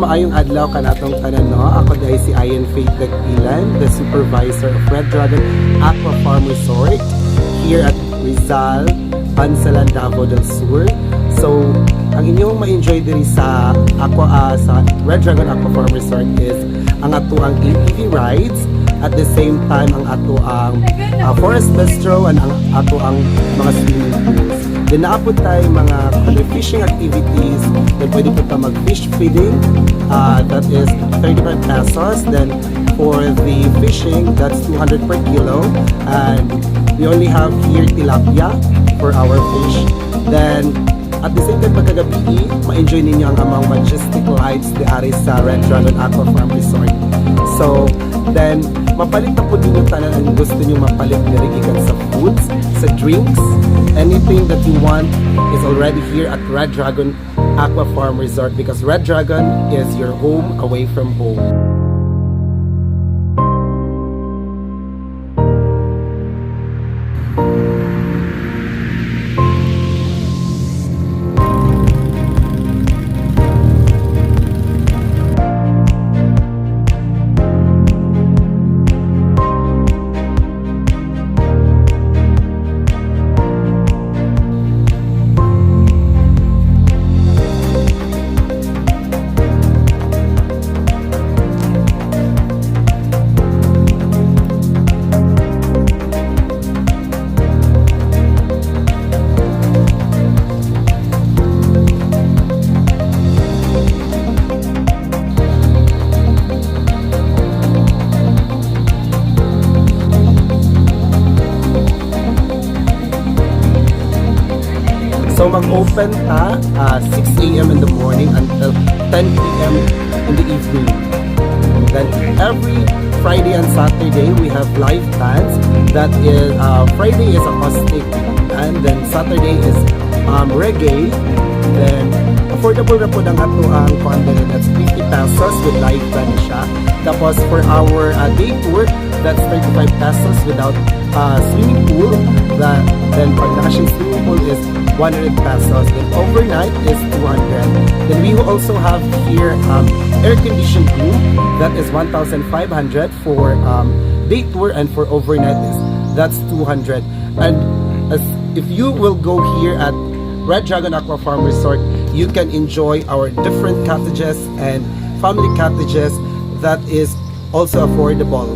maayong adlaw kanatong tanan no. Ako dahil si Ian Faith Dagpilan, the supervisor of RIDRAGON AQUA Farm Resort here at Rizal, Bansalan, Davao del Sur. So, ang inyong ma-enjoy diri sa sa RIDRAGON AQUA Farm Resort is ang ato ang ATV rides, at the same time ang ato ang forest bistro and ang ato ang mga swimming pools. Then naapod tayo mga fishing activities. Then pwede po tayo mag-fish feeding. That is 35 pesos. Then for the fishing, that's 200 per kilo. And we only have here tilapia for our fish. Then at the same time pagkagabi, ma-enjoy ninyo ang amang majestic lights di ari sa RIDRAGON AQUA Farm Resort. So then mapalit na po ninyo tanan ang gusto nyo mapalit nirigigan sa foods, sa drinks. Anything that you want is already here at RIDRAGON AQUA Farm Resort, because RIDRAGON is your home away from home. So mag-open ta 6 a.m. in the morning until 10 p.m. in the evening. And then every Friday and Saturday we have live bands. That is Friday is acoustic, and then Saturday is reggae. Then affordable na po ng ato ang content, that's 50 pesos with live band siya. Tapos for our day tour, that's 35 pesos without swimming pool. Then pag naka-swimming pool is 100 pesos. Then overnight is 200. Then we also have here air-conditioned room. That is 1,500 for day tour, and for overnight that's 200. And if you will go here at RIDRAGON AQUA Farm Resort, you can enjoy our different cottages and family cottages that is also affordable.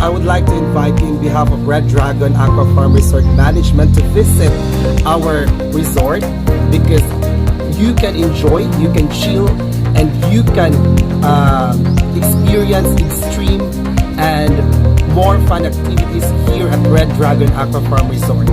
I would like to invite you in behalf of Red Dragon Aqua Farm Resort Management to visit our resort, because you can enjoy, you can chill, and you can experience extreme and more fun activities here at Red Dragon Aqua Farm Resort.